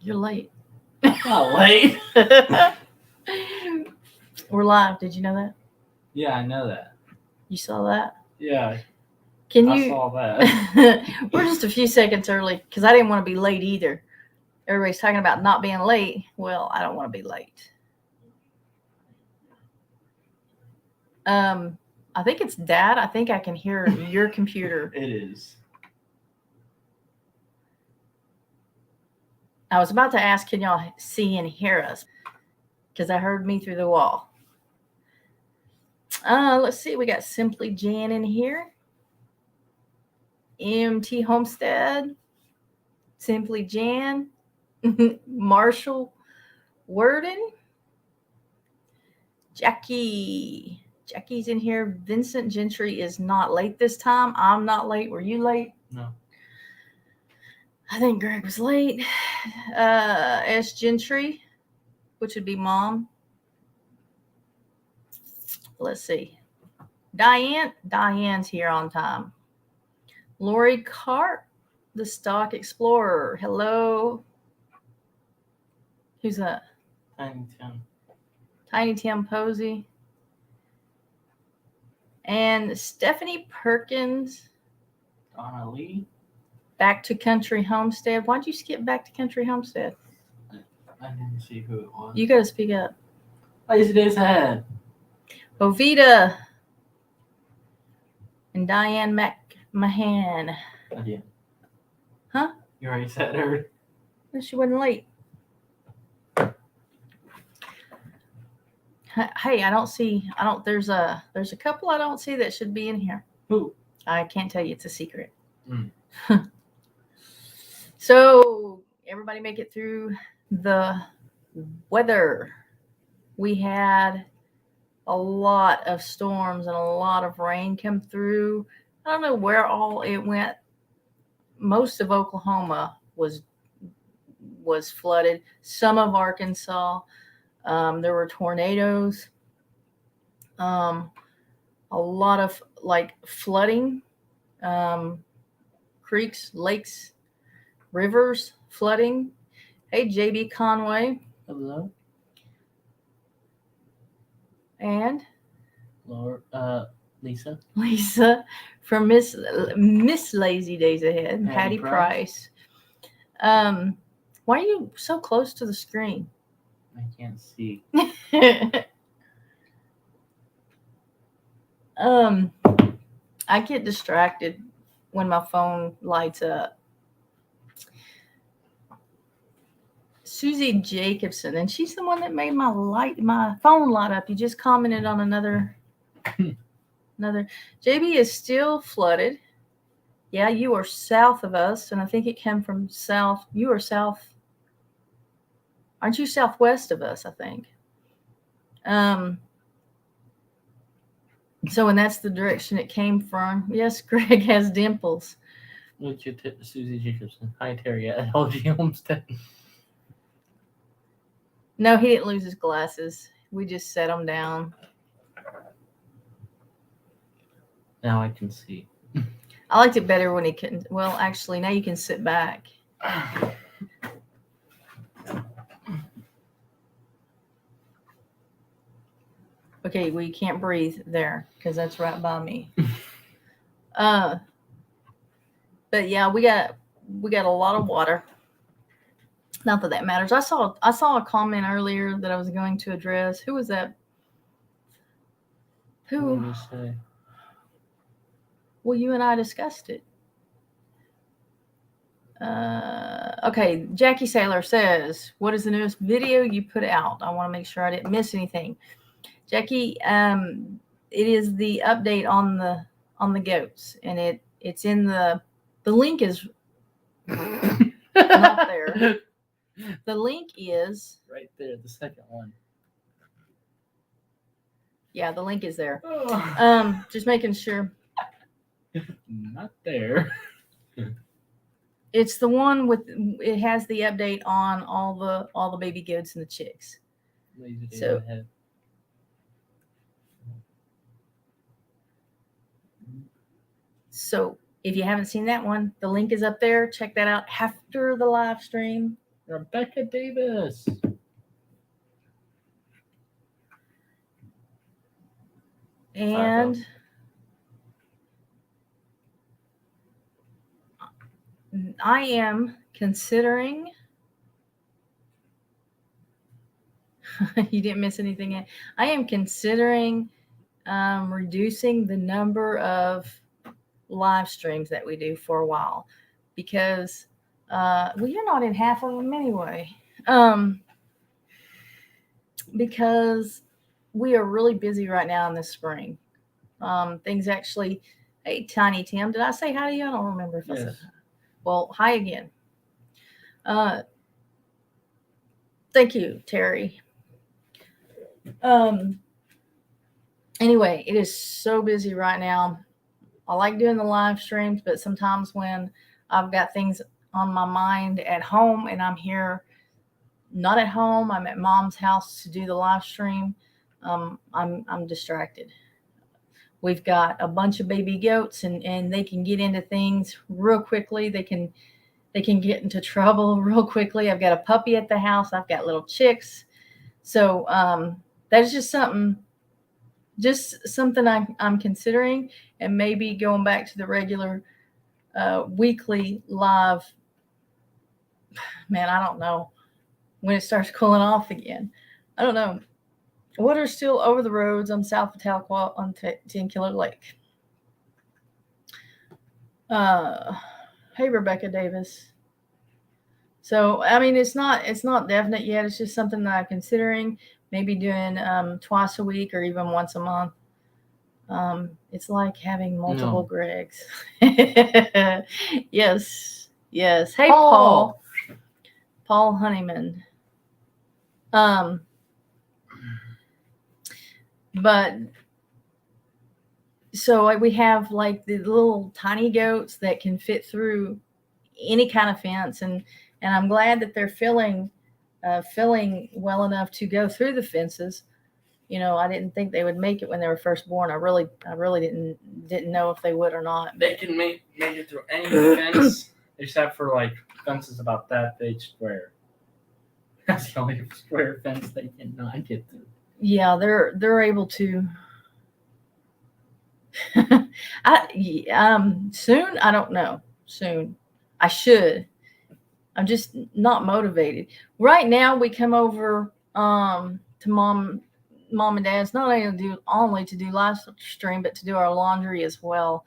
You're late. Not late. We're live. Did you know that? Yeah, I know that. You saw that? Yeah, Can I you? saw that. We're just a few seconds early because I didn't want to be late either. Everybody's talking about not being late. Well, I don't want to be late. I think it's Dad. I think I can hear your computer. It is. I was about to ask, can y'all see and hear us? Because I heard me through the wall. Let's see. We got Simply Jan in here. MT Homestead. Simply Jan. Marshall Worden. Jackie's in here. Vincent Gentry is not late this time. I'm not late. Were you late? No. I think Greg was late. S. Gentry, which would be Mom. Let's see. Diane's here on time. Lori Cart, the Stock Explorer. Hello. Who's that? Tiny Tim. Tiny Tim Posey. And Stephanie Perkins. Donna Lee. Back to Country Homestead. Why'd you skip Back to Country Homestead? I didn't see who it was. You got to speak up. Lazy Days Ahead. Bovita. And Diane McMahon. Yeah. Huh? You already said her. She wasn't late. Hey, there's a couple I don't see that should be in here. Who? I can't tell you. It's a secret. Mm. So everybody make it through the weather. We had a lot of storms and a lot of rain come through. I don't know where all it went. Most of Oklahoma was flooded. Some of Arkansas. There were tornadoes. A lot of flooding. Creeks, lakes, rivers flooding. Hey, JB Conway. Hello. And Lisa. Lisa from Miss Lazy Days Ahead. Patty Price. Why are you so close to the screen? I can't see. I get distracted when my phone lights up. Susie Jacobson, and she's the one that made my phone light up. You just commented on another. JB is still flooded. Yeah, you are south of us, and I think it came from south. You are south. Aren't you southwest of us? I think. So, and that's the direction it came from. Yes, Greg has dimples. Look at Susie Jacobson. Hi, Terry at LG Homestead. No, he didn't lose his glasses. We just set them down. Now I can see. I liked it better when he couldn't. Well, actually, now you can sit back. Okay, well, you can't breathe there because that's right by me. But yeah, we got a lot of water. Not that matters. I saw a comment earlier that I was going to address. Who was that? Who? What did you say? Well, you and I discussed it. Okay, Jackie Saylor says, "What is the newest video you put out? I want to make sure I didn't miss anything." Jackie, it is the update on the goats, and it's in the link is not there. The link is right there, the second one. Yeah, the link is there. Oh. Just making sure. Not there. It's the one it has the update on all the baby goats and the chicks. So if you haven't seen that one, the link is up there. Check that out after the live stream. Rebecca Davis. And I am considering. You didn't miss anything. I am considering reducing the number of live streams that we do for a while, because well, you're not in half of them anyway. Because we are really busy right now in the spring. Things actually. Hey, Tiny Tim, did I say hi to you? I don't remember if I said hi. Well, hi again. Thank you, Terry. Anyway, it is so busy right now. I like doing the live streams, but sometimes when I've got things on my mind at home and I'm here, not at home, I'm at mom's house to do the live stream, I'm distracted. We've got a bunch of baby goats, and they can get into things real quickly. They can get into trouble real quickly. I've got a puppy at the house. I've got little chicks. So that's just something I'm considering, and maybe going back to the regular weekly live. Man, I don't know when it starts cooling off again. I don't know. Water's still over the roads. I'm south of Tahlequah on 10 Killer Lake. Hey, Rebecca Davis. So, I mean, it's not definite yet. It's just something that I'm considering, maybe doing twice a week or even once a month. It's like having multiple Gregs. Yes. Hey, Paul Honeyman. But so we have like the little tiny goats that can fit through any kind of fence, and I'm glad that they're filling well enough to go through the fences. You know, I didn't think they would make it when they were first born. I really didn't know if they would or not. They can make it through any fence except for like fences about that big square. That's the only square fence they cannot get through. Yeah, they're able to. Soon, I don't know. Soon, I should. I'm just not motivated right now. We come over to mom and dad's, not only to do live stream, but to do our laundry as well.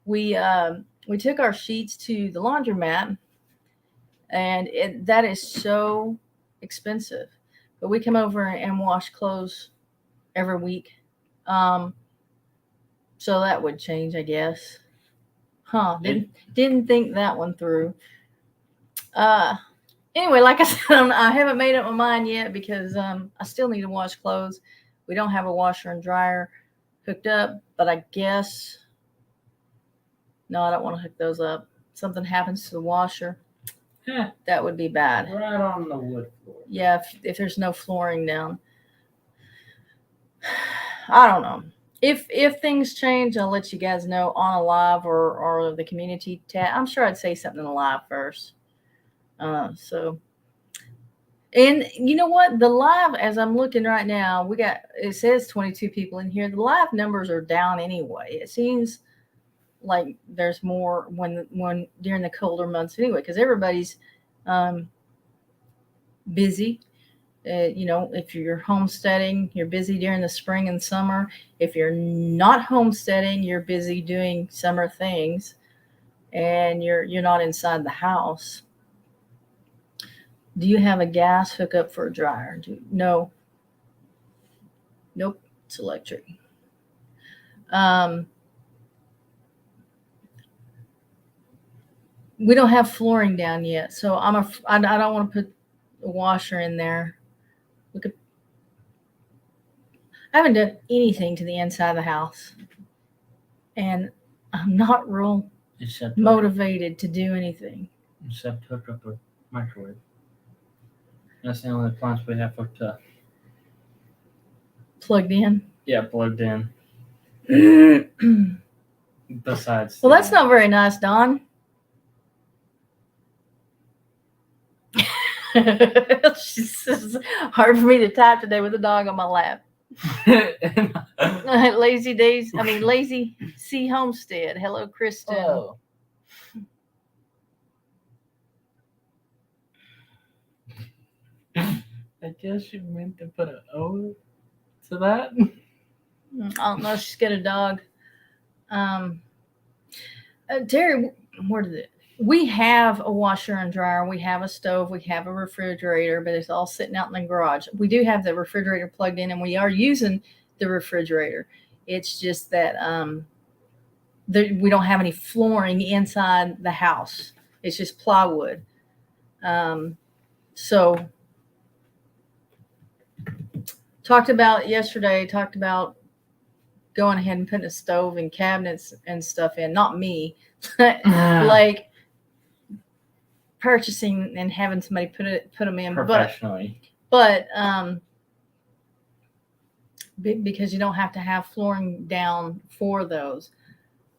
We took our sheets to the laundromat, and that is so expensive. But we come over and wash clothes every week. So that would change, I guess. Didn't think that one through. Anyway, like I said, I haven't made up my mind yet, because I still need to wash clothes. We don't have a washer and dryer hooked up, but I guess no, I don't want to hook those up. Something happens to the washer, that would be bad. Right on the wood floor. Yeah, if there's no flooring down. I don't know. If things change, I'll let you guys know on a live or the community tab. I'm sure I'd say something in the live first. So, and you know what? The live, as I'm looking right now, it says 22 people in here. The live numbers are down anyway. It seems like there's more when during the colder months anyway, because everybody's busy. You know, if you're homesteading, you're busy during the spring and summer. If you're not homesteading, you're busy doing summer things, and you're not inside the house. Do you have a gas hookup for a dryer? No. Nope, it's electric. We don't have flooring down yet, so I don't want to put a washer in there. I haven't done anything to the inside of the house, and I'm not real motivated to do anything. Except hook up a microwave. That's the only appliance we have hooked up. Plugged in? Yeah, plugged in. Besides. Well, that's not very nice, Don. She says, hard for me to type today with a dog on my lap. Lazy Days. I mean, Lazy C Homestead. Hello, Kristen. Oh. I guess you meant to put an O to that. I don't know. She's got a dog. Terry, where did it? We have a washer and dryer. We have a stove. We have a refrigerator, but it's all sitting out in the garage. We do have the refrigerator plugged in, and we are using the refrigerator. It's just that we don't have any flooring inside the house. It's just plywood. So talked about going ahead and putting a stove and cabinets and stuff in. Not me. Like purchasing and having somebody put them in professionally. But because you don't have to have flooring down for those.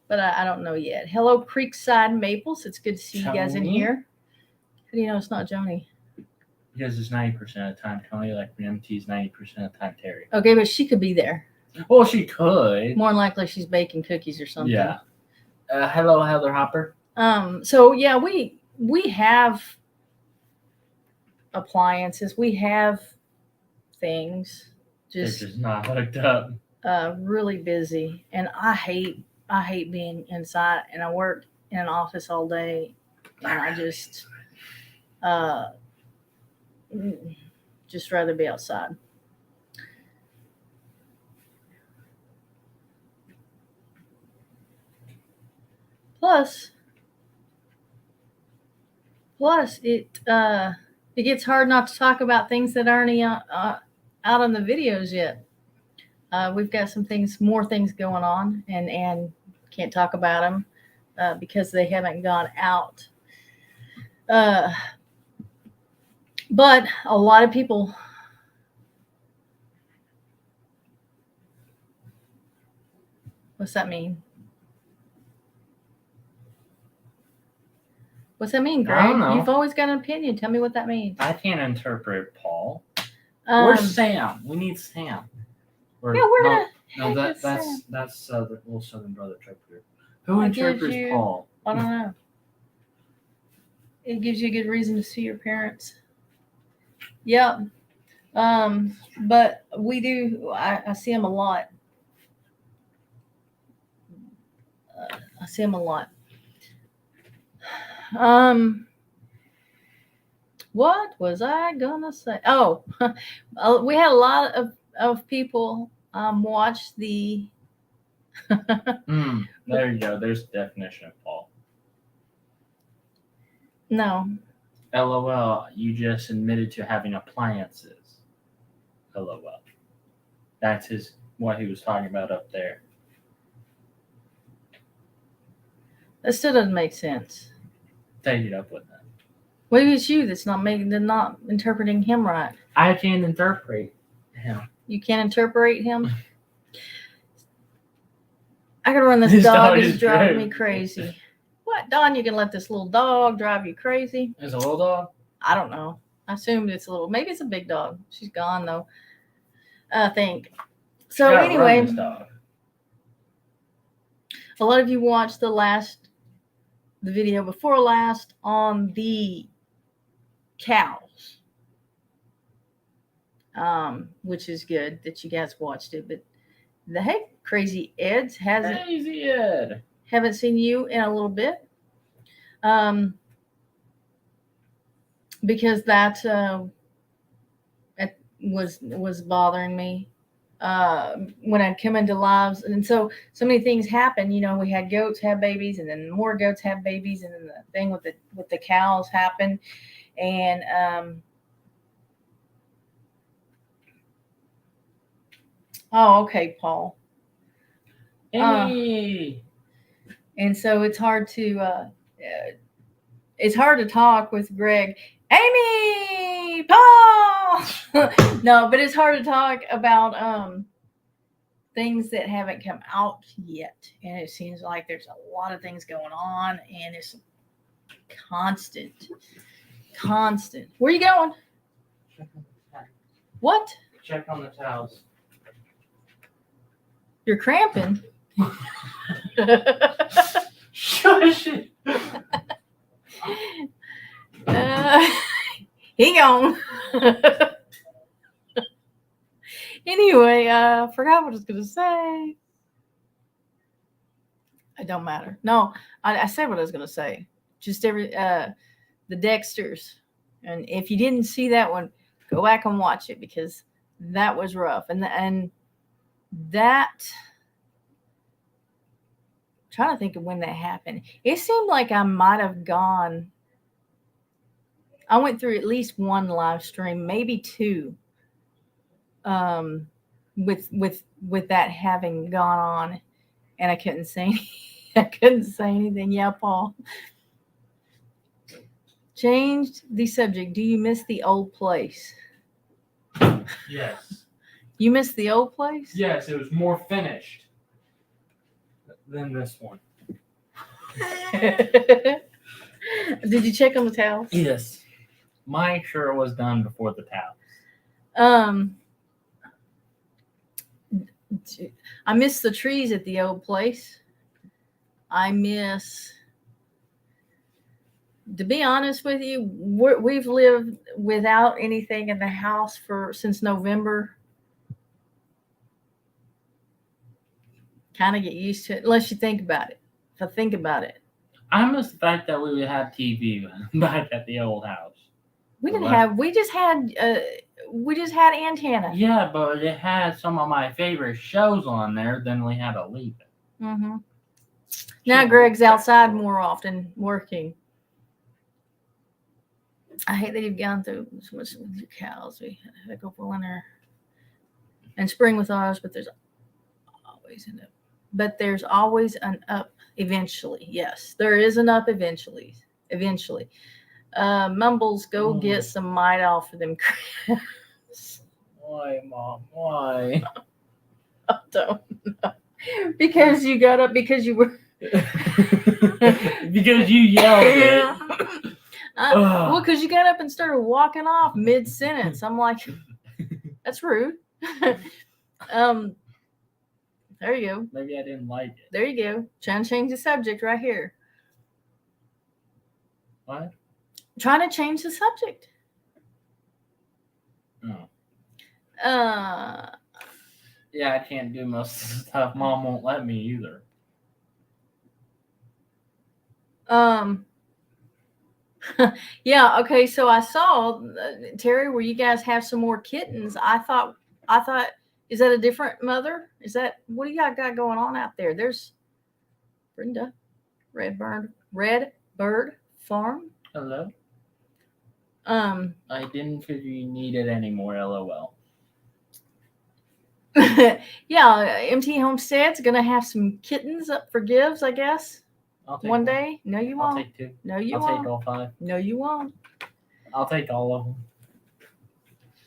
But I don't know yet. Hello, Creekside Maples. It's good to see you guys in Joni? here. How do you know it's not Joni? Because it's 90% of the time Tony, like when MT's 90% of the time Terry. Okay, but she could be there. Well, she could. More than likely, she's baking cookies or something. Yeah. Hello, Heather Hopper. So yeah, we have appliances. We have things. They're just not hooked up. Really busy, and I hate being inside, and I work in an office all day, and I just rather be outside. Plus it gets hard not to talk about things that aren't out on the videos yet. We've got more things going on, and can't talk about them because they haven't gone out. But a lot of people. What's that mean? What's that mean, Greg? I don't know. You've always got an opinion. Tell me what that means. I can't interpret Paul. Where's Sam? We need Sam. We're gonna. No, that's the little Southern Brother interpreter. Who interprets Paul? I don't know. It gives you a good reason to see your parents. Yep. But we do. I see them a lot. I see them a lot. What was I gonna say? Oh, we had a lot of people watch the. There you go. There's the definition of Paul. No. LOL. You just admitted to having appliances. LOL. That's what he was talking about up there. That still doesn't make sense. Take it up with that. Maybe it's you that's not interpreting him right. I can't interpret him. You can't interpret him? I gotta run this dog is driving me crazy. What, Don? You can let this little dog drive you crazy? Is it a little dog? I don't know. I assumed it's a little. Maybe it's a big dog. She's gone though. I think. So anyway, dog. A lot of you watched the video before last on the cows, which is good that you guys watched it. But the heck, Crazy Ed's Crazy Ed. Haven't seen you in a little bit. Because that was bothering me when I'd come into lives, and so many things happen. You know, we had goats have babies, and then more goats have babies, and then the thing with the cows happened, and oh, okay, Paul. Amy. And so it's hard to talk with Greg. Amy, Paul. No, but it's hard to talk about things that haven't come out yet, and it seems like there's a lot of things going on, and it's constant. Constant. Where you going? What? Check on the towels. You're cramping. Shush it. He gone. Anyway, forgot what I was gonna say. It don't matter. No, I said what I was gonna say. Just the Dexters, and if you didn't see that one, go back and watch it because that was rough. And that. I'm trying to think of when that happened. It seemed like I might have gone. I went through at least one live stream, maybe two. With that having gone on, and I couldn't say anything. Yeah, Paul. Changed the subject. Do you miss the old place? Yes. You miss the old place? Yes, it was more finished than this one. Did you check on the towels? Yes. Mine sure was done before the towels. I miss the trees at the old place. I miss, to be honest with you, we've lived without anything in the house since November. Kind of get used to it, unless you think about it. If I think about it, I miss the fact that we would have TV back at the old house. we didn't have. We just had antenna. Yeah, but it had some of my favorite shows on there. Then we had to leave it. Mm-hmm. Now Greg's outside more often working. I hate that you've gone through so much with your cows. We had to go for winter and spring with ours, but there's always an up eventually. Yes, there is an up eventually. Mumbles, go get some mite off of them crabs. Why, Mom? Why? I don't know. Because you got up because you were because you yelled it. Well, because you got up and started walking off mid-sentence. I'm like, that's rude. There you go. Maybe I didn't like it. There you go. Trying to change the subject right here. What? Trying to change the subject. Oh. Yeah, I can't do most of the stuff. Mom won't let me either. Yeah, okay, so I saw Terry where you guys have some more kittens. I thought is that a different mother? Is that what do you got going on out there? There's Brenda, Redbird Farm. Hello? I didn't figure you needed any more LOL. Yeah, MT Homestead's gonna have some kittens up for gives, I guess. I'll take one day. No, you won't. I'll take two. No, you I'll won't. take all 5. No, you won't. I'll take all of them.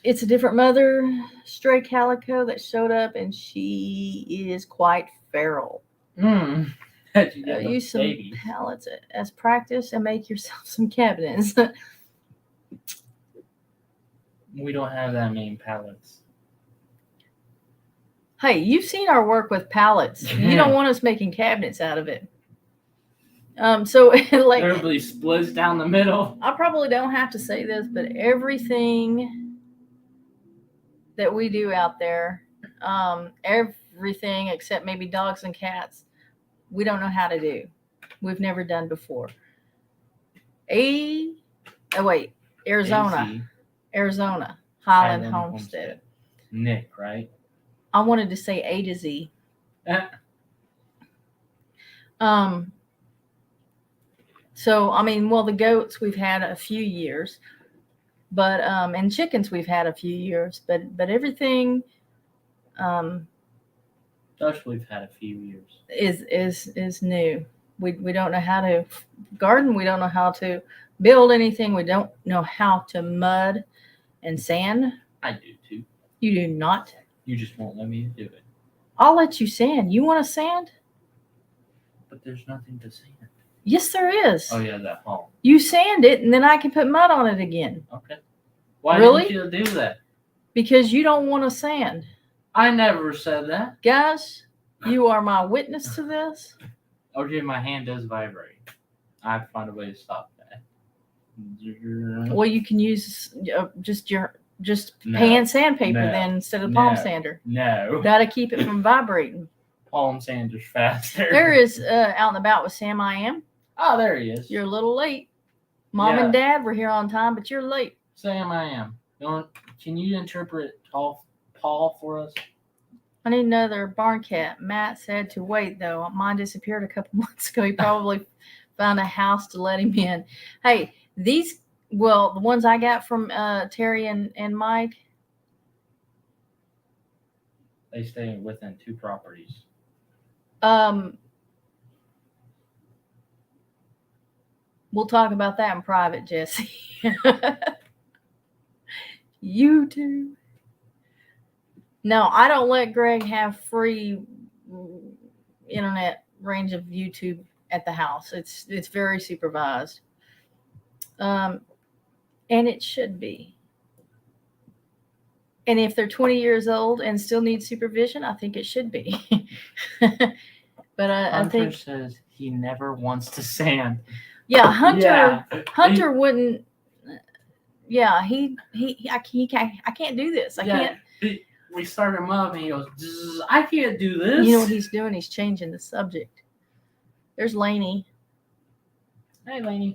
It's a different mother, stray calico, that showed up, and she is quite feral. Use some babies. pallets as practice and make yourself some cabinets. We don't have that many pallets. Hey, you've seen our work with pallets. You don't want us making cabinets out of it. So like everybody splits down the middle. I probably don't have to say this, but everything that we do out there, everything except maybe dogs and cats, we don't know how to do. We've never done before. Arizona, Highland Homestead. Nick, right? I wanted to say A to Z. So, I mean, well, the goats we've had a few years, but and chickens we've had a few years, but everything Thus we've had a few years. Is new. We don't know how to garden. We don't know how to build anything. We don't know how to mud and sand. I do too. You do not. You just won't let me do it. I'll let you sand. You want to sand? But there's nothing to sand. Yes, there is. Oh yeah, that home. You sand it, and then I can put mud on it again. Okay. Why Really? didn't you do that? Because you don't want to sand. I never said that. Guys, you are my witness to this. Okay, my hand does vibrate. I have to find a way to stop that. Well, you can use just No. hand sandpaper No. then instead of palm No. sander. No. Got to keep it from vibrating. Palm sander's faster. There is out and about with Sam I Am. Oh, there he is. You're a little late. Mom and Dad were here on time, but you're late. Sam I Am. Can you interpret Paul for us? I need another barn cat. Matt said to wait, though. Mine disappeared a couple months ago. He probably found a house to let him in. Hey, the ones I got from Terry and Mike. They stay within 2 properties. We'll talk about that in private, Jesse. YouTube. No, I don't let Greg have free internet range of YouTube at the house. It's very supervised. And it should be. And if they're 20 years old and still need supervision, I think it should be. But I think says he never wants to sand. Yeah, Hunter. Yeah. Hunter wouldn't. Yeah, I can't do this. I can't. We start him up and he goes, I can't do this. You know what he's doing? He's changing the subject. There's Lainey. Hey, Lainey.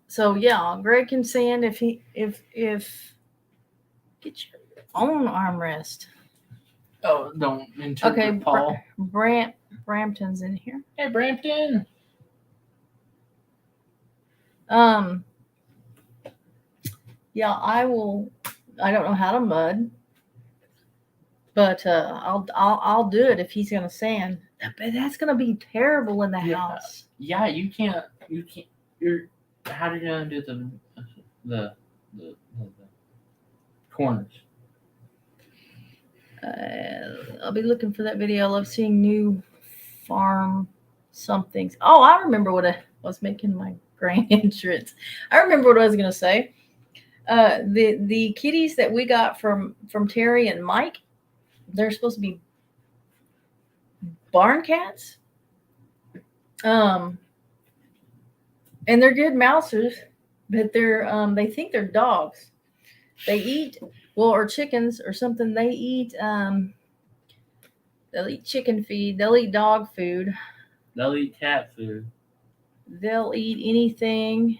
So yeah, Greg can sand if get your own armrest. Oh, don't interpret Okay, Paul. Brampton's in here. Hey, Brampton. Yeah, I will. I don't know how to mud, but I'll do it if he's gonna sand. But that's gonna be terrible in the house. Yeah, you can't. How are you gonna do the corners? I'll be looking for that video. I love seeing new farm somethings. Oh, I remember what I was making my grand entrance. I remember what I was gonna say. The kitties that we got from Terry and Mike, they're supposed to be barn cats. And they're good mousers, but they think they're dogs. They eat or chickens or something. They eat they'll eat chicken feed, they'll eat dog food. They'll eat cat food. They'll eat anything,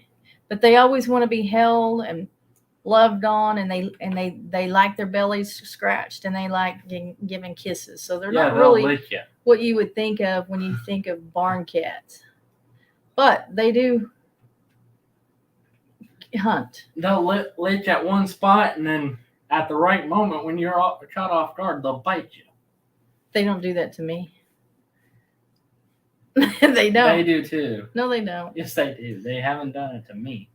but they always want to be held and loved on, and they like their bellies scratched, and they like giving kisses. So they're not really lick you. What you would think of when you think of barn cats, but they do hunt. They'll lick at one spot, and then at the right moment, when you're caught off guard, they'll bite you. They don't do that to me. They don't. They do too. No, they don't. Yes, they do. They haven't done it to me.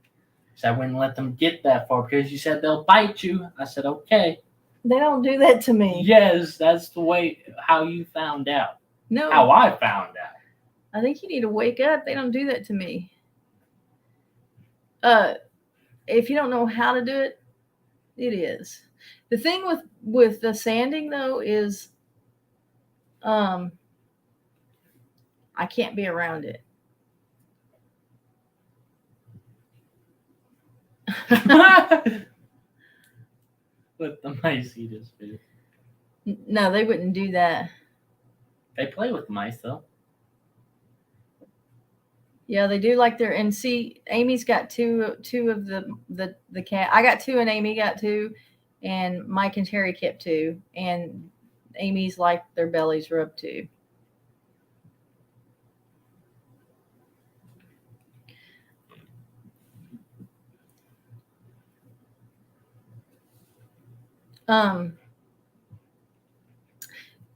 So I wouldn't let them get that far because you said they'll bite you. I said, okay. They don't do that to me. Yes, that's the way how you found out. No. How I found out. I think you need to wake up. They don't do that to me. If you don't know how to do it, it is. The thing with the sanding though is I can't be around it. Let the mice eat his food. No, they wouldn't do that. They play with mice though. Yeah, they do like and see, Amy's got two of the cat. I got 2 and Amy got 2, and Mike and Terry kept 2, and Amy's like their bellies rubbed too.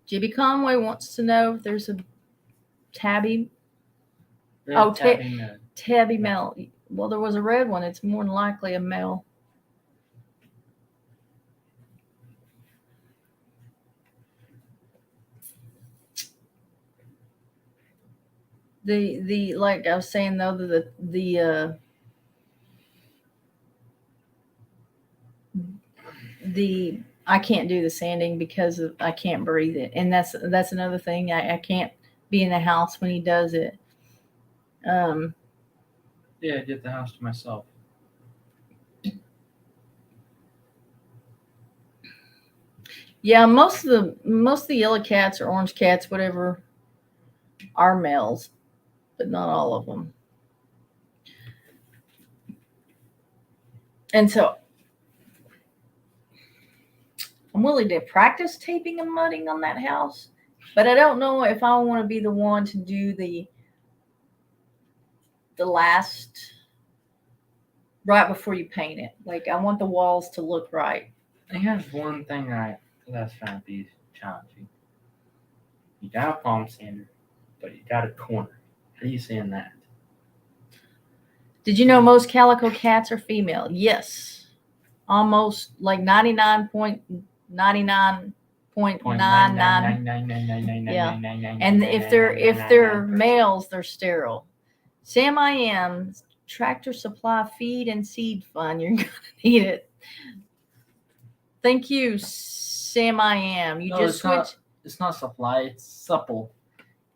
Jibby Conway wants to know if there's a tabby. Oh, tabby male. Well, there was a red one. It's more than likely a male. The like I was saying though, the I can't do the sanding because I can't breathe it, and that's another thing. I can't be in the house when he does it. Yeah, I did the house to myself. Yeah, most of the yellow cats or orange cats, whatever, are males, but not all of them. And so I'm willing to practice taping and mudding on that house, but I don't know if I want to be the one to do the last right before you paint it. Like I want the walls to look right. I have one thing that's gonna be challenging. You got a palm sander, but you got a corner. How do you sand that? Did you know most calico cats are female? Yes. Almost like 99.99.99. Yeah. And if they're males, they're sterile. Sam I Am Tractor Supply Feed and Seed Fund. You're gonna need it. Thank you, Sam I Am. You just switched. It's not supply. It's supple.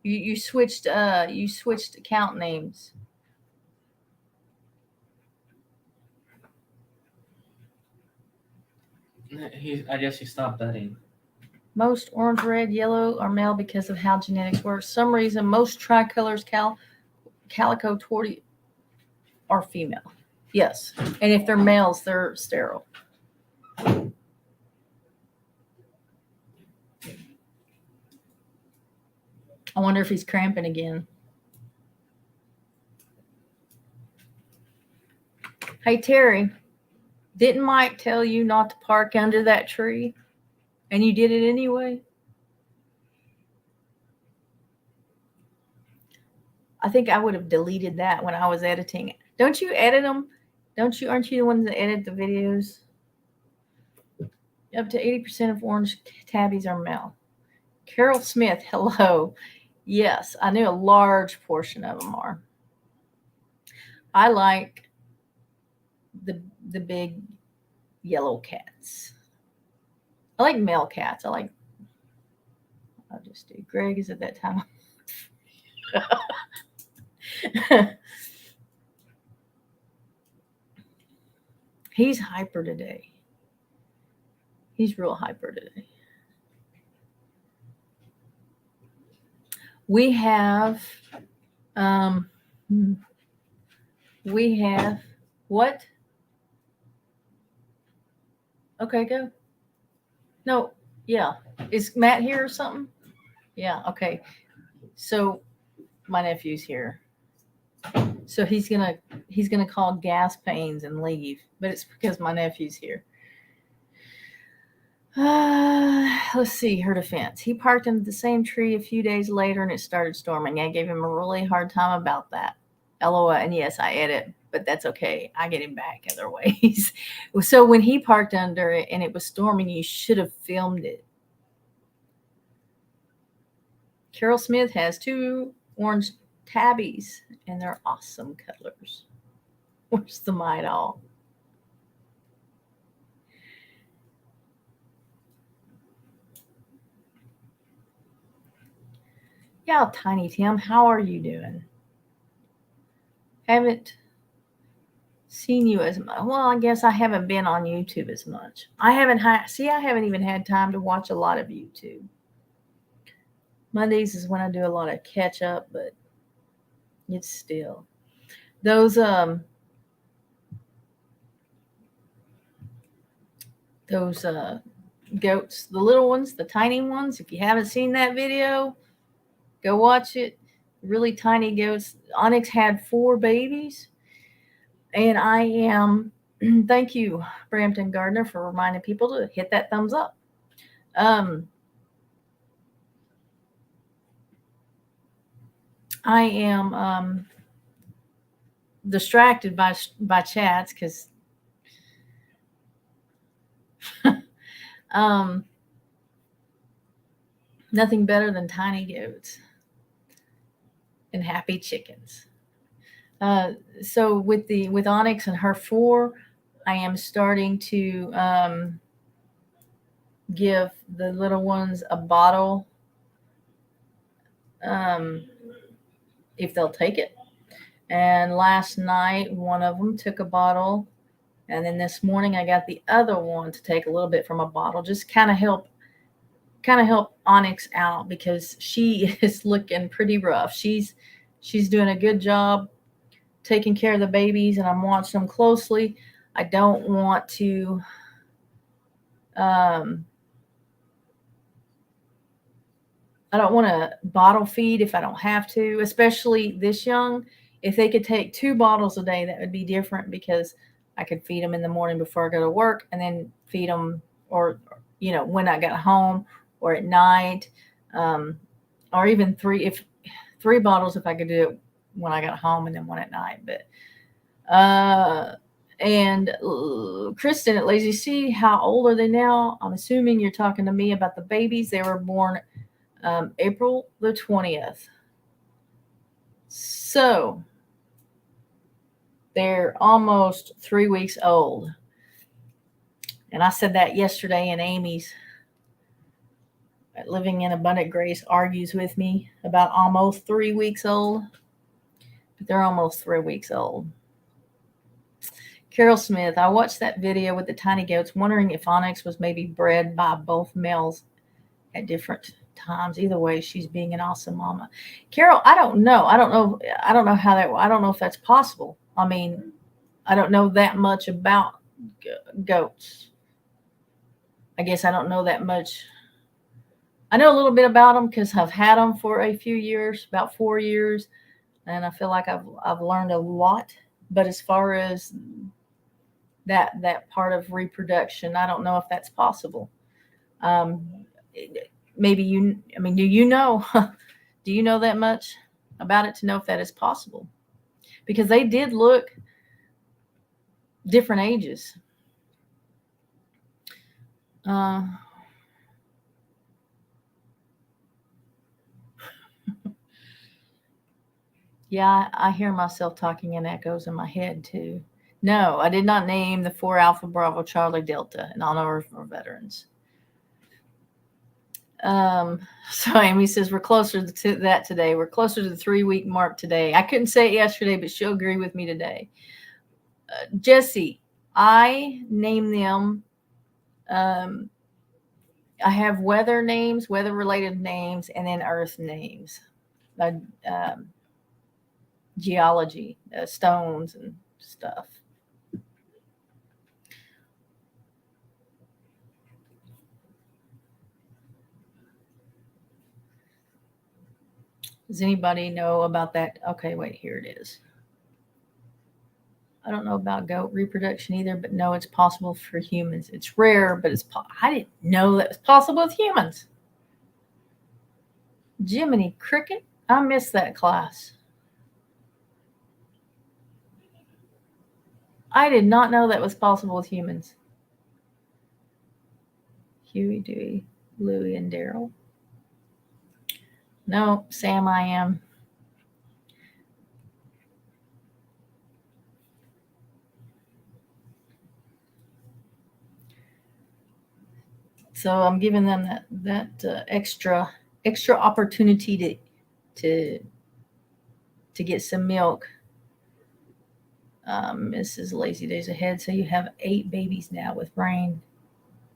You switched account names. I guess he stopped betting. Most orange, red, yellow are male because of how genetics work. Some reason most tricolors calico tortie are female. Yes, and if they're males, they're sterile. I wonder if he's cramping again. Hey, Terry, didn't Mike tell you not to park under that tree? And you did it anyway? I think I would have deleted that when I was editing it. Don't you edit them? Aren't you the ones that edit the videos? Up to 80% of orange tabbies are male. Carol Smith, hello. Yes, I knew a large portion of them are. I like the big yellow cats. I like male cats. I'll just do. Greg is at that time. He's hyper today. He's real hyper today. We have what? Okay, go. No, yeah. Is Matt here or something? Yeah, okay. So my nephew's here. So he's gonna call gas pains and leave, but it's because my nephew's here. Let's see, her defense. He parked under the same tree a few days later and it started storming. I gave him a really hard time about that. LOL. And yes, I edit, but that's okay. I get him back other ways. So when he parked under it and it was storming, you should have filmed it. Carol Smith has 2 orange tabbies and they're awesome colors. Where's the Midol? Yeah, Tiny Tim, how are you doing? Haven't seen you as much. Well, I guess I haven't been on YouTube as much. I haven't even had time to watch a lot of YouTube. Mondays is when I do a lot of catch up, but it's still those goats, the little ones, the tiny ones. If you haven't seen that video, go watch it. Really tiny goats. Onyx had 4 babies. And I am, thank you, Brampton Gardner, for reminding people to hit that thumbs up. I am distracted by chats because nothing better than tiny goats. and happy chickens. So with Onyx and her 4, I am starting to give the little ones a bottle, if they'll take it. And last night, one of them took a bottle, and then this morning I got the other one to take a little bit from a bottle, just kind of help Onyx out because she is looking pretty rough. She's doing a good job taking care of the babies, and I'm watching them closely. I don't want to bottle feed if I don't have to, especially this young. If they could take 2 bottles a day, that would be different because I could feed them in the morning before I go to work and then feed them, or, when I got home or at night, or even 3 bottles if I could do it when I got home and then 1 at night. But, and Kristen at Lazy C, how old are they now? I'm assuming you're talking to me about the babies. They were born April the 20th. So they're almost 3 weeks old. And I said that yesterday, and Amy's Living in Abundant Grace argues with me about almost 3 weeks old. But they're almost 3 weeks old. Carol Smith, I watched that video with the tiny goats, wondering if Onyx was maybe bred by both males at different times. Either way, she's being an awesome mama. Carol, I don't know how that, I don't know if that's possible. I mean, I don't know that much about goats. I guess I don't know that much. I know a little bit about them because I've had them for a few years, about 4 years, and I feel like I've learned a lot. But as far as that part of reproduction, I don't know if that's possible. Maybe do you know? Do you know that much about it to know if that is possible? Because they did look different ages. Yeah, I hear myself talking in echoes in my head too. No, I did not name the 4 Alpha Bravo Charlie Delta in honor of our veterans. So Amy says we're closer to that today. We're closer to the 3-week mark today. I couldn't say it yesterday, but she'll agree with me today. Jesse, I name them. I have weather names, weather-related names, and then earth names. Geology, stones and stuff. Does anybody know about that? Okay, wait, here it is. I don't know about goat reproduction either, but no, it's possible for humans. It's rare, but I didn't know that was possible with humans. Jiminy Cricket, I missed that class. I did not know that was possible with humans. Huey, Dewey, Louie, and Daryl. No, Sam, I am. So I'm giving them that extra opportunity to get some milk. Mrs. Lazy Days Ahead. So you have 8 babies now with Rain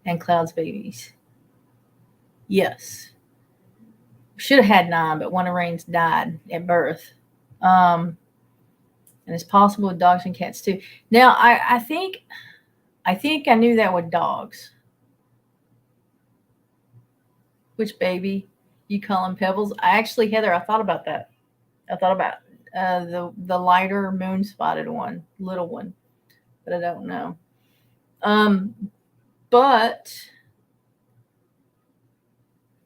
and Cloud's babies. Yes. Should have had 9, but one of Rain's died at birth. And it's possible with dogs and cats too. Now I think I knew that with dogs. Which baby? You call them Pebbles? I actually, Heather, I thought about that. I thought about the lighter moon spotted one, little one, but I don't know. But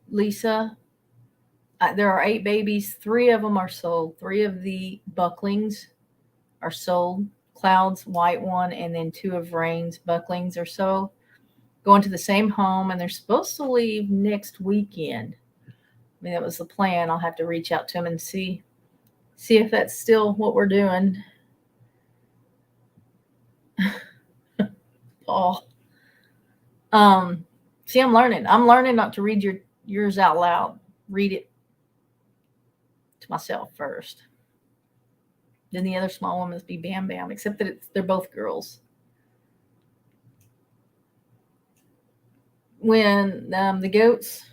Lisa, there are 8 babies. 3 of them are sold. 3 of the bucklings are sold. Cloud's white one, and then 2 of Rain's bucklings are sold. Going to the same home, and they're supposed to leave next weekend. I mean, that was the plan. I'll have to reach out to them and see see if that's still what we're doing. Paul. See, I'm learning. I'm learning not to read yours out loud. Read it to myself first. Then the other small one must be Bam Bam, except that they're both girls. When the goat's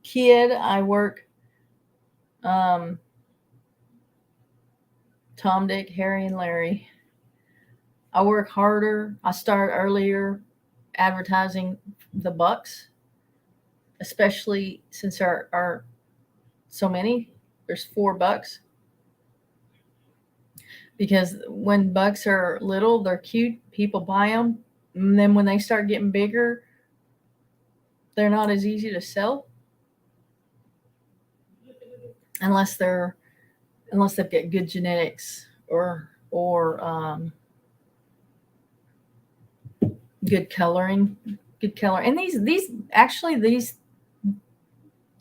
kid, I work Tom, Dick, Harry, and Larry. I work harder. I start earlier advertising the bucks, especially since there are so many. There's 4 bucks. Because when bucks are little, they're cute. People buy them. And then when they start getting bigger, they're not as easy to sell. Unless they've got good genetics or good coloring. And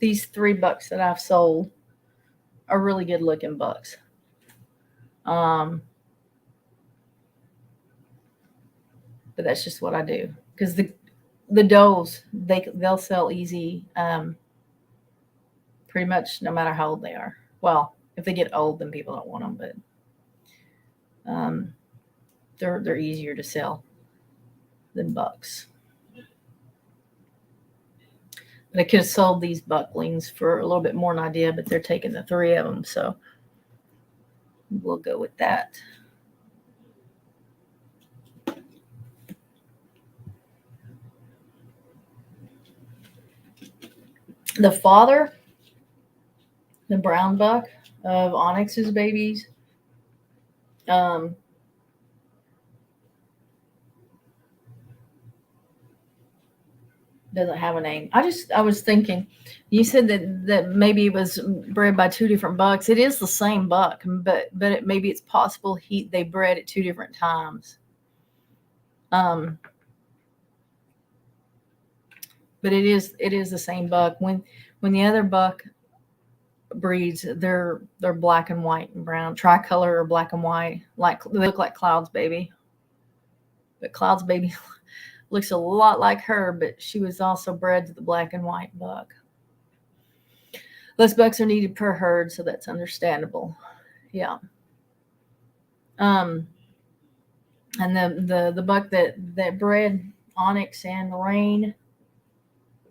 these 3 bucks that I've sold are really good looking bucks. But that's just what I do, because the does they'll sell easy, pretty much no matter how old they are. Well, if they get old, then people don't want them, but they're easier to sell than bucks. But I could have sold these bucklings for a little bit more than I did, but they're taking the 3 of them, so we'll go with that. The father, the brown buck of Onyx's babies, doesn't have a name. I was thinking, you said that maybe it was bred by 2 different bucks. It is the same buck, but maybe it's possible they bred at 2 different times. But it is the same buck. When the other buck breeds, they're black and white and brown, tricolor or black and white, like they look like Cloud's baby. But Cloud's baby looks a lot like her, but she was also bred to the black and white buck. Less bucks are needed per herd, so that's understandable. Yeah. And the buck that bred Onyx and Rain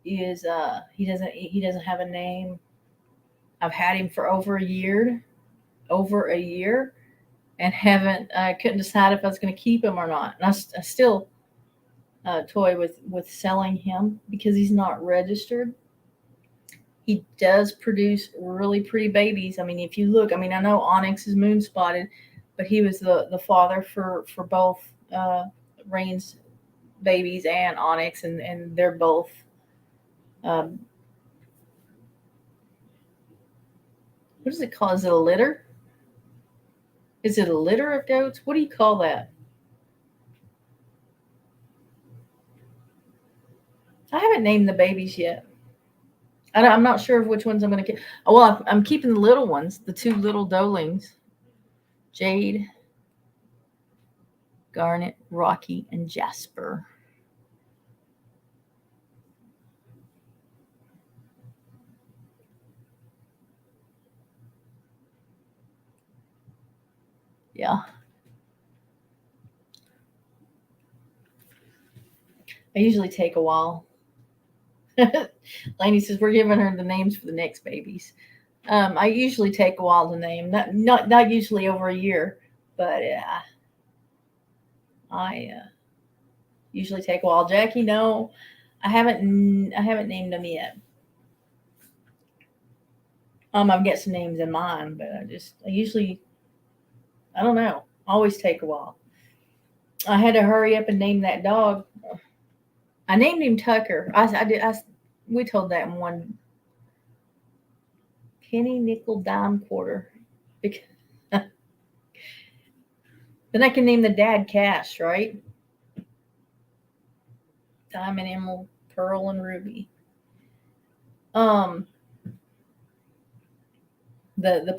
is he doesn't have a name. I've had him for over a year, and couldn't decide if I was going to keep him or not. And I still toy with selling him because he's not registered. He does produce really pretty babies. I mean, if you look, I know Onyx is moon spotted, but he was the father for both Rain's babies and Onyx, and they're both what is it called? Is it a litter? Is it a litter of goats? What do you call that? I haven't named the babies yet. I'm not sure of which ones I'm going to keep. Well, I'm keeping the little ones, the 2 little doelings, Jade, Garnet, Rocky, and Jasper. Yeah. I usually take a while. Lainey says we're giving her the names for the next babies. I usually take a while to name, not usually over a year, but I usually take a while. Jackie, no, I haven't named them yet. I've got some names in mind, but I usually, I don't know, always take a while. I had to hurry up and name that dog. I named him Tucker. We told that in one penny, nickel, dime, quarter. Because then I can name the dad Cash, right? Diamond, emerald, pearl, and ruby. The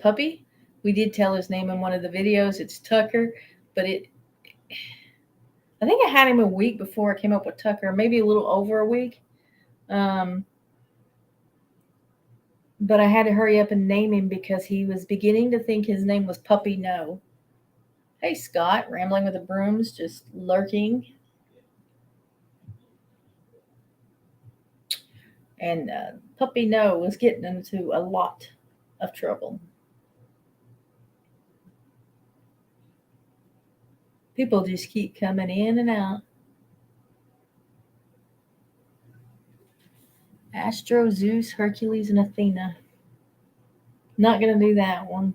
puppy, We did tell his name in one of the videos. It's Tucker, but I think I had him a week before I came up with Tucker, maybe a little over a week. But I had to hurry up and name him because he was beginning to think his name was Puppy No. Hey, Scott, rambling with the brooms, just lurking. And Puppy No was getting into a lot of trouble. People just keep coming in and out. Astro, Zeus, Hercules, and Athena. Not going to do that one.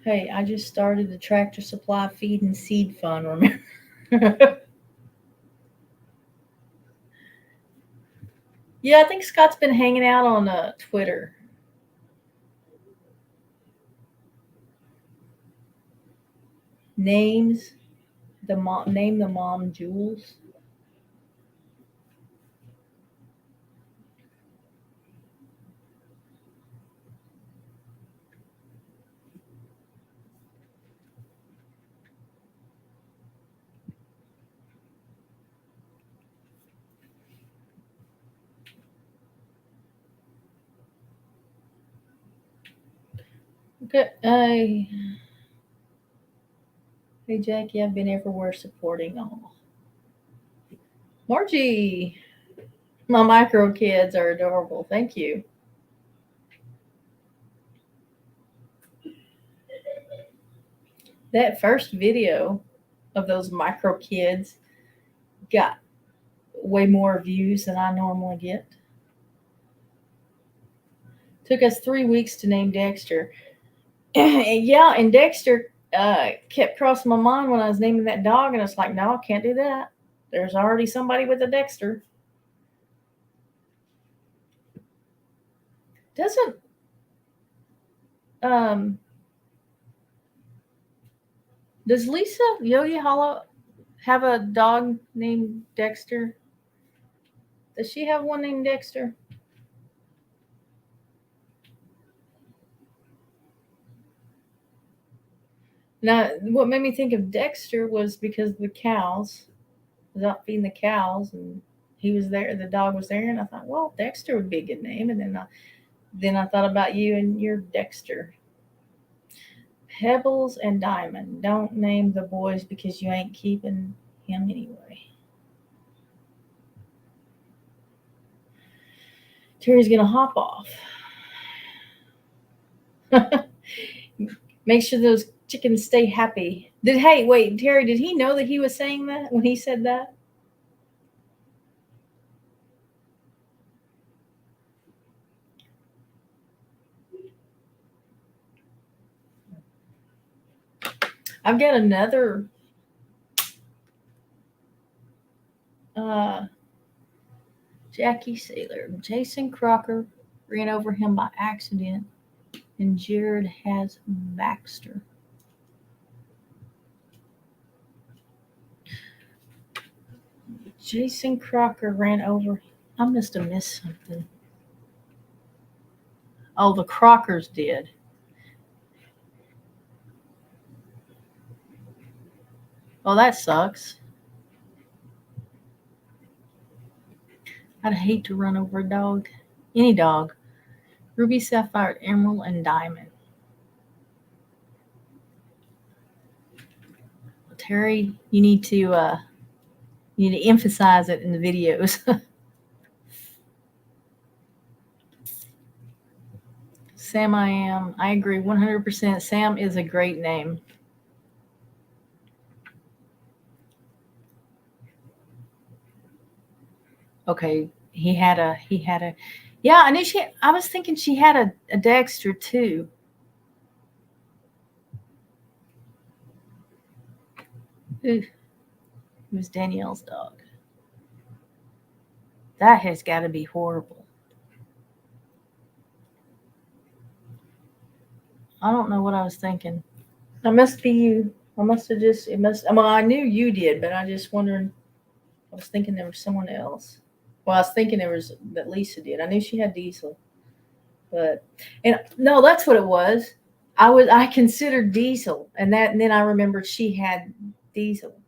Hey, I just started the Tractor Supply Feed and Seed Fund, remember? Yeah, I think Scott's been hanging out on Twitter. Name the mom Jules. Okay. Hey, Jackie, I've been everywhere supporting all. Margie, my micro kids are adorable. Thank you. That first video of those micro kids got way more views than I normally get. Took us 3 weeks to name Dexter. Yeah, and Dexter kept crossing my mind when I was naming that dog, and it's like, no, I can't do that. There's already somebody with a Dexter. Doesn't does Lisa Yogi Hollow have a dog named Dexter? Does she have one named Dexter? Now, what made me think of Dexter was because the cows. I was out feeding the cows, and he was there. The dog was there, and I thought, well, Dexter would be a good name. And then I thought about you and your Dexter. Pebbles and Diamond. Don't name the boys because you ain't keeping him anyway. Terry's gonna hop off. Make sure those chickens stay happy. Terry, did he know that he was saying that when he said that? I've got another Jackie Sailor. Jason Crocker ran over him by accident, and Jared has Baxter. Jason Crocker ran over. I must have missed something. Oh, the Crockers did. Oh, that sucks. I'd hate to run over a dog. Any dog. Ruby, Sapphire, Emerald, and Diamond. Terry, you need to emphasize it in the videos. Sam, I agree 100%. Sam is a great name. Okay, he had a. Yeah, I knew I was thinking she had a Dexter too. Ooh, it was Danielle's dog. That has got to be horrible. I don't know what I was thinking. It must be you. I must have just. It must. Well, I knew you did, but I just wondering. I was thinking there was someone else. Well, I was thinking there was that Lisa did. I knew she had Diesel. But and no, that's what it was. I considered Diesel, and then I remembered she had Diesel.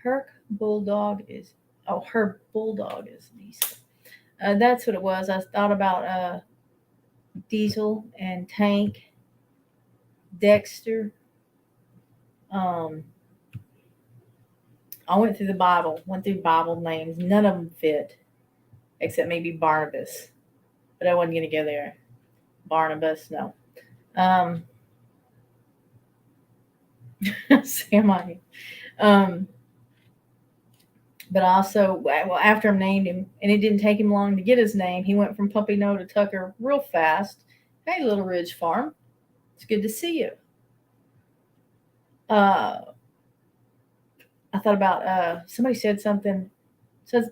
Her bulldog is her bulldog is Diesel. That's what it was. I thought about Diesel and Tank, Dexter. Um, I went through the Bible, went through Bible names. None of them fit, except maybe Barnabas. But I wasn't going to go there. Barnabas, no. Samite. Um, but also, well, after I named him, and it didn't take him long to get his name, he went from Puppy No to Tucker real fast. Hey, Little Ridge Farm. It's good to see you. I thought about somebody said something.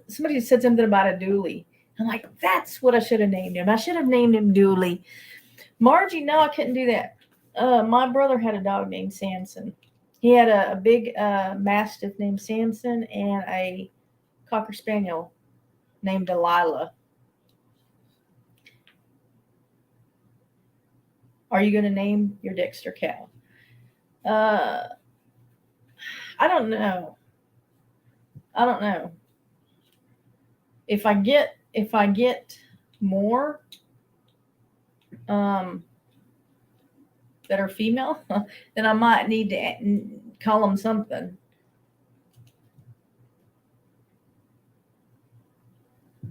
Somebody said something about a Dooley. I'm like, that's what I should have named him. I should have named him Dooley. Margie, no, I couldn't do that. My brother had a dog named Samson. He had a big mastiff named Samson and a cocker spaniel named Delilah. Are you going to name your Dexter cow? I don't know. If I get more that are female, then I might need to call them something.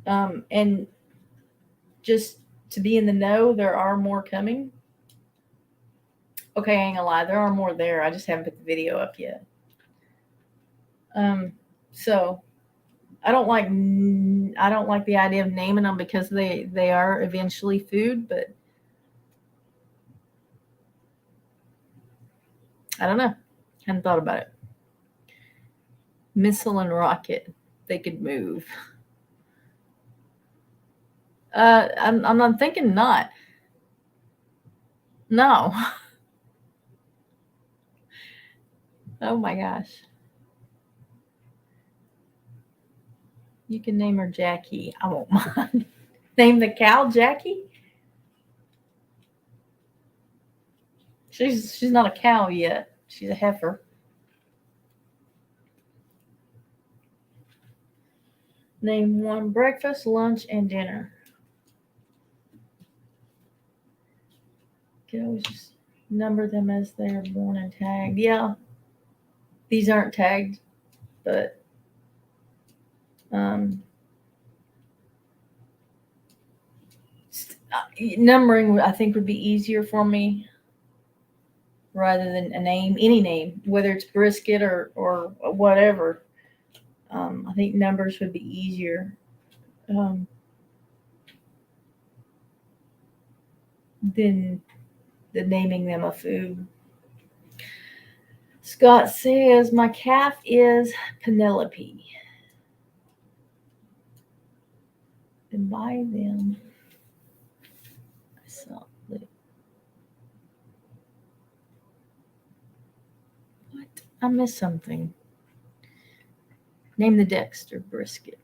And just to be in the know, there are more coming. Okay, I ain't gonna lie, there are more there. I just haven't put the video up yet. So I don't like the idea of naming them because they are eventually food, but I don't know. Hadn't thought about it. Missile and Rocket, they could move. I'm thinking not. No. Oh my gosh. You can name her Jackie. I won't mind. Name the cow Jackie? She's not a cow yet. She's a heifer. Name one breakfast, lunch, and dinner. You can always just number them as they're born and tagged. Yeah. These aren't tagged, but numbering I think would be easier for me rather than a name, any name, whether it's Brisket or whatever. I think numbers would be easier. Than naming them a food. Scott says, my calf is Penelope. And buy them something. What? I missed something. Name the Dexter Brisket.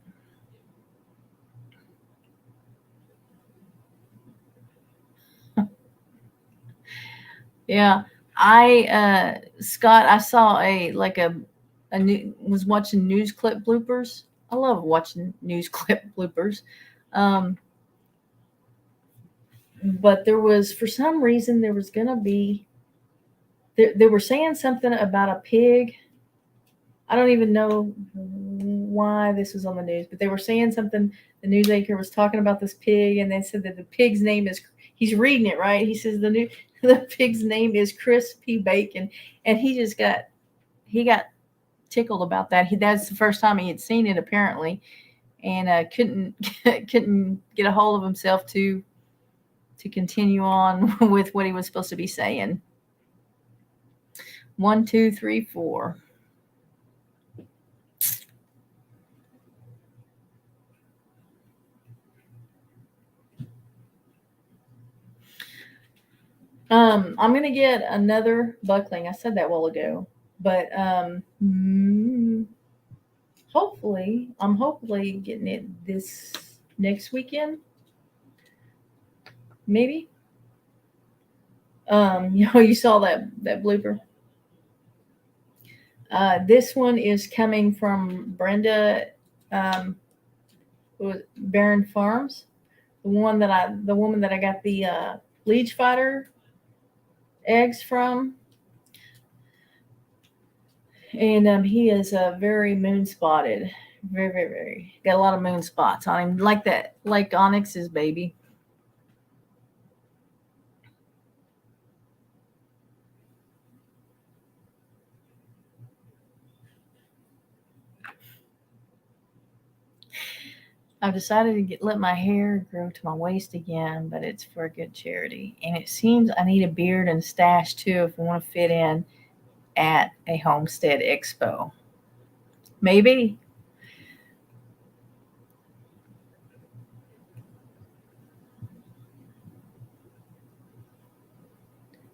Yeah. Scott, I saw was watching news clip bloopers. I love watching news clip bloopers. But there was, for some reason, there was going to be, they were saying something about a pig. I don't even know why this was on the news, but they were saying something. The news anchor was talking about this pig, and they said that the pig's name is, he's reading it, right? He says the pig's name is Crispy Bacon, and he got tickled about that. That's the first time he had seen it, apparently, and couldn't get a hold of himself to continue on with what he was supposed to be saying. 1, 2, 3, 4. I'm gonna get another buckling. I said that a while ago, but hopefully, I'm hopefully getting it this next weekend. maybe. You saw that blooper. This one is coming from Brenda, Barron Farms, the woman that I got the Leech Fighter eggs from, and he is very moon spotted, very, very, very got a lot of moon spots on him, like that, like Onyx's baby. I've decided to let my hair grow to my waist again, but it's for a good charity. And it seems I need a beard and stash too if I want to fit in at a homestead expo. Maybe.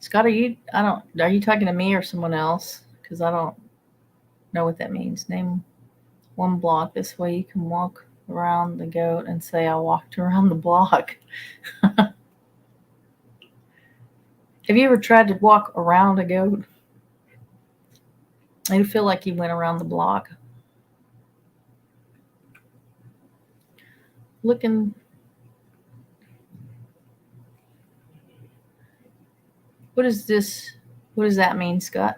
Scott, are you talking to me or someone else? Because I don't know what that means. Name one block this way you can walk around the goat and say I walked around the block. Have you ever tried to walk around a goat? I feel like you went around the block. Looking. What is this? What does that mean, Scott?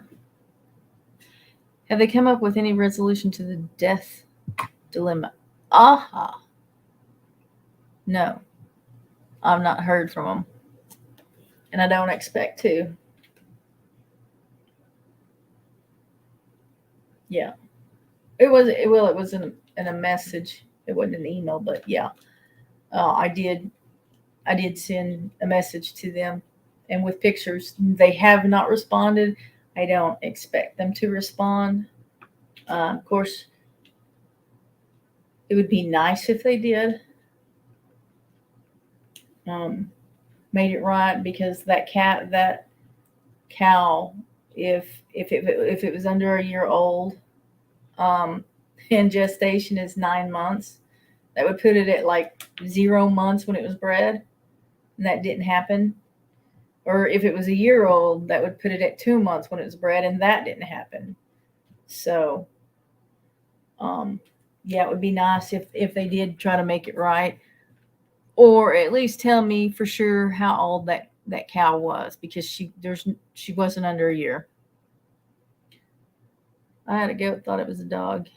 Have they come up with any resolution to the death dilemma? Aha. No. I've not heard from them. And I don't expect to. Yeah. It was in a message. It wasn't an email, but yeah. I did send a message to them, and with pictures. They have not responded. I don't expect them to respond. Of course, it would be nice if they did. Made it right, because that cow, if it was under a year old, and gestation is 9 months, that would put it at like 0 months when it was bred, and that didn't happen. Or if it was a year old, that would put it at 2 months when it was bred, and that didn't happen. So, yeah, it would be nice if they did try to make it right, or at least tell me for sure how old that cow was, because she wasn't under a year. I had a goat, thought it was a dog.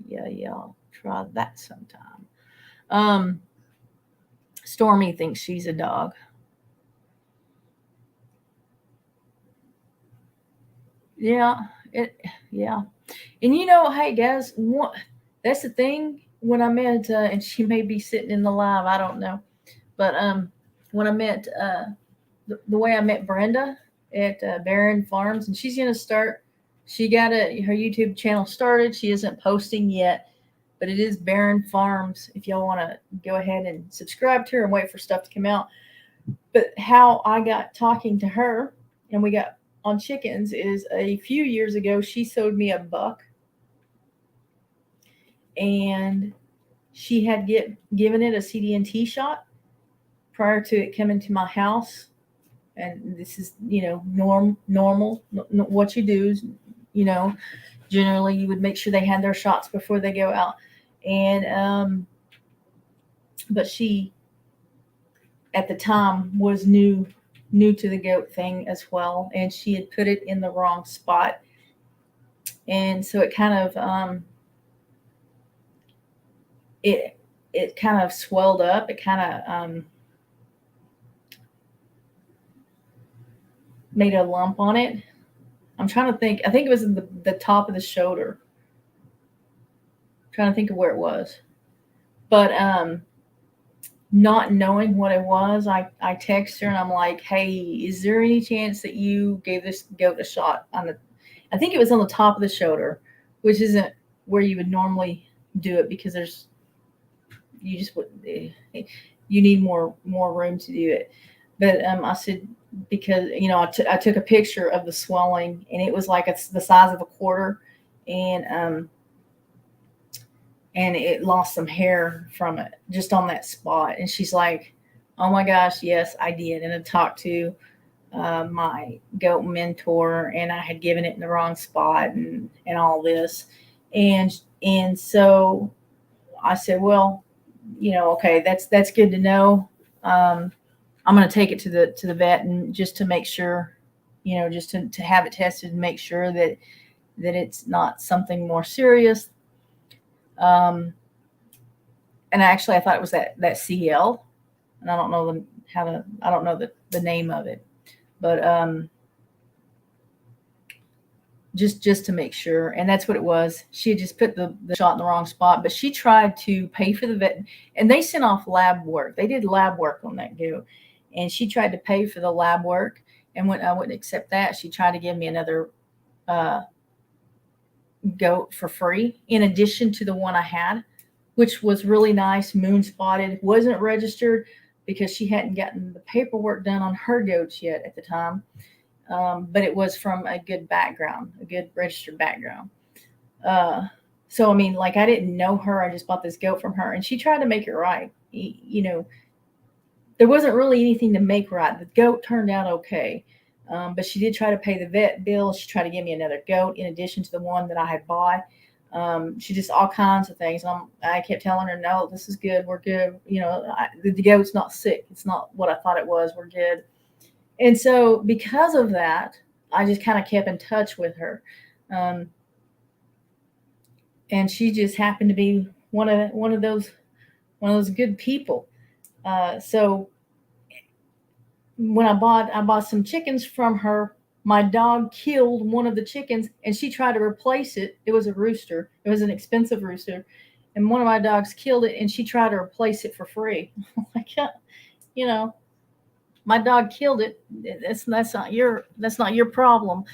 Yeah, I'll try that sometime. Stormy thinks she's a dog. Yeah, yeah. And hey guys, that's the thing. When I met, and she may be sitting in the live, I don't know, but when I met, the way I met Brenda at Barron Farms, and she's gonna start. She got her YouTube channel started. She isn't posting yet, but it is Barron Farms. If y'all want to go ahead and subscribe to her and wait for stuff to come out. But how I got talking to her, and we got on chickens, is a few years ago she sold me a buck, and she had given it a CDNT shot prior to it coming to my house. And this is normal. What you do is, generally you would make sure they had their shots before they go out. And but she at the time was new to the goat thing as well, and she had put it in the wrong spot, and so it kind of it kind of swelled up. It kind of made a lump on it. I'm trying to think. I think it was in the top of the shoulder. I'm trying to think of where it was, but not knowing what it was, I texted her and I'm like, hey, is there any chance that you gave this goat a shot on the, I think it was on the top of the shoulder, which isn't where you would normally do it, because you need more room to do it. But I said, because I took a picture of the swelling, and it was like it's the size of a quarter, and it lost some hair from it just on that spot. And she's like, Oh my gosh, yes, I did. And I talked to my goat mentor, and I had given it in the wrong spot, and all this, and so I said, well, okay, that's good to know. Um, I'm going to take it to the vet, and just to make sure, just to have it tested and make sure that it's not something more serious. Um, and actually, I thought it was that CL, and I don't know I don't know the name of it, but just to make sure. And that's what it was. She had just put the shot in the wrong spot, but she tried to pay for the vet, and they sent off lab work. They did lab work on that goat, and she tried to pay for the lab work. And when I wouldn't accept that, she tried to give me another goat for free in addition to the one I had, which was really nice, moon spotted, wasn't registered because she hadn't gotten the paperwork done on her goats yet at the time. But it was from a good background, a good registered background. So I mean, like, I didn't know her. I just bought this goat from her, and she tried to make it right. There wasn't really anything to make right. The goat turned out okay, but she did try to pay the vet bill. She tried to give me another goat in addition to the one that I had bought. She just all kinds of things. I kept telling her, no, this is good. We're good. The goat's not sick. It's not what I thought it was. We're good. And so because of that, I just kind of kept in touch with her. And she just happened to be one of those good people. So when I bought some chickens from her, my dog killed one of the chickens, and she tried to replace it. It was a rooster. It was an expensive rooster. And one of my dogs killed it, and she tried to replace it for free. Like, my dog killed it. That's not your problem.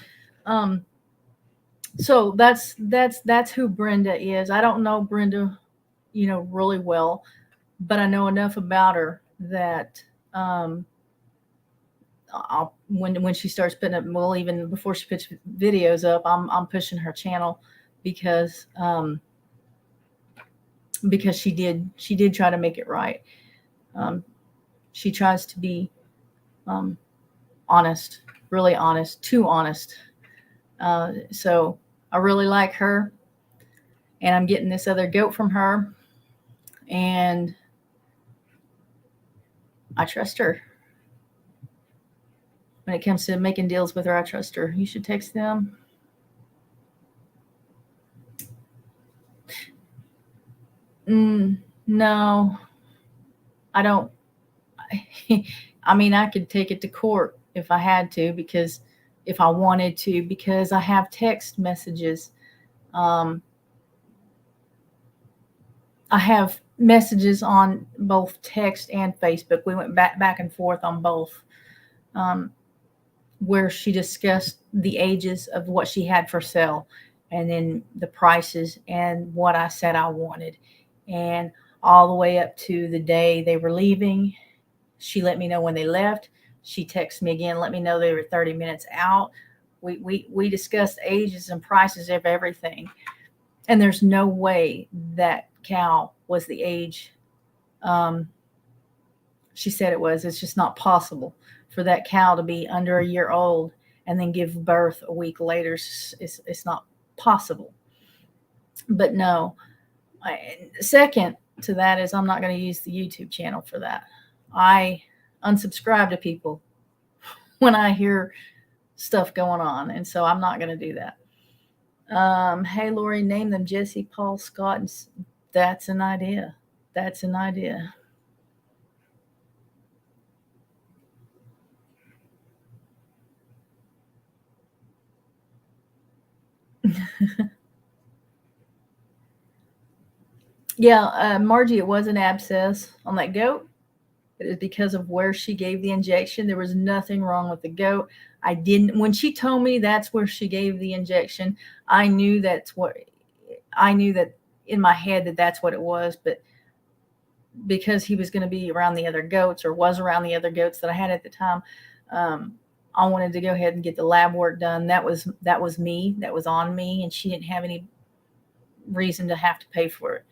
So that's who Brenda is. I don't know Brenda, really well, but I know enough about her that when she starts putting up, well, even before she puts videos up, I'm pushing her channel because she did try to make it right. She tries to be honest, really honest, too honest. So I really like her, and I'm getting this other goat from her, and I trust her. When it comes to making deals with her, I trust her. You should text them. No, I don't. I mean, I could take it to court if I had to, because if I wanted to, because I have text messages. I have messages on both text and Facebook. We went back and forth on both, where she discussed the ages of what she had for sale, and then the prices and what I said I wanted, and all the way up to the day they were leaving. She let me know when they left. She texted me again, let me know they were 30 minutes out. We discussed ages and prices of everything. And there's no way that cow was the age she said it was. It's just not possible for that cow to be under a year old and then give birth a week later. It's not possible. But no. Second to that is, I'm not going to use the YouTube channel for that. I unsubscribe to people when I hear stuff going on, and so I'm not going to do that. Hey, Lori, name them Jesse, Paul, Scott, and that's an idea. That's an idea. Yeah, Margie, it was an abscess on that goat. It is because of where she gave the injection. There was nothing wrong with the goat. When she told me that's where she gave the injection, I knew that in my head that's what it was. But because he was going to be around the other goats, or was around the other goats that I had at the time, I wanted to go ahead and get the lab work done. That was me. That was on me, and she didn't have any reason to have to pay for it.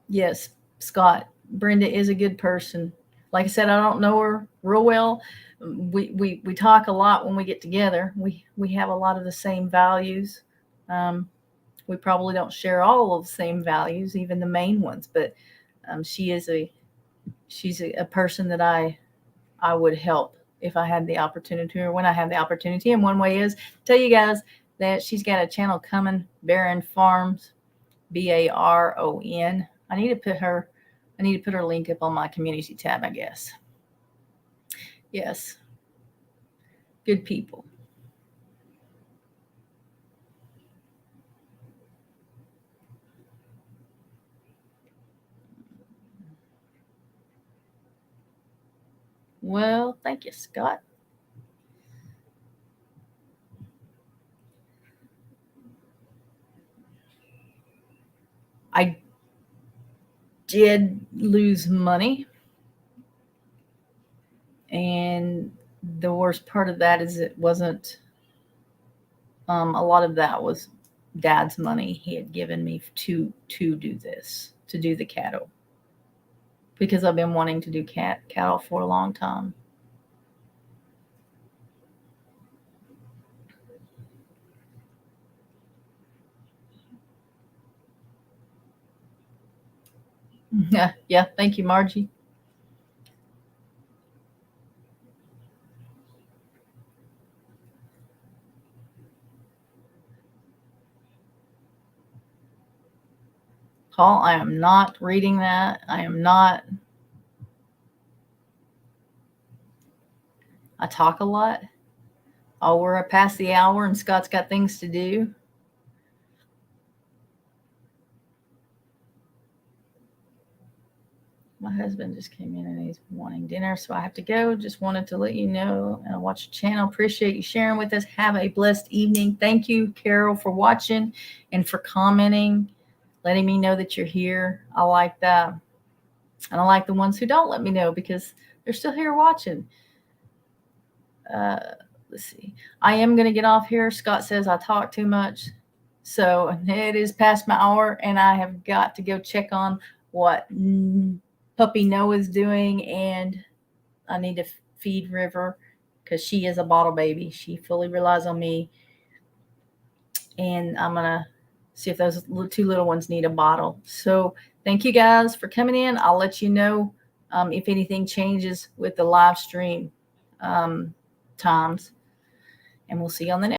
Yes, Scott, Brenda is a good person. Like I said, I don't know her real well. We talk a lot when we get together. We have a lot of the same values. We probably don't share all of the same values, even the main ones, but she's a person that I would help if I had the opportunity, or when I have the opportunity. And one way is tell you guys that she's got a channel coming, Baron Farms, Baron. I need to put her link up on my community tab, I guess. Yes. Good people. Well, thank you, Scott. I did lose money. And the worst part of that is it wasn't, a lot of that was Dad's money he had given me to do this, to do the cattle. Because I've been wanting to do cattle for a long time. Yeah, thank you, Margie. Paul, I am not reading that. I am not. I talk a lot. Oh, we're past the hour and Scott's got things to do. My husband just came in and he's wanting dinner, so I have to go. Just wanted to let you know and watch the channel. Appreciate you sharing with us. Have a blessed evening. Thank you, Carol, for watching and for commenting, letting me know that you're here. I like that. And I like the ones who don't let me know because they're still here watching. Let's see. I am going to get off here. Scott says I talk too much. So it is past my hour and I have got to go check on what puppy Noah's doing, and I need to feed River because she is a bottle baby. She fully relies on me, and I'm gonna see if those two little ones need a bottle. So thank you guys for coming in. I'll let you know if anything changes with the live stream times, and we'll see you on the next.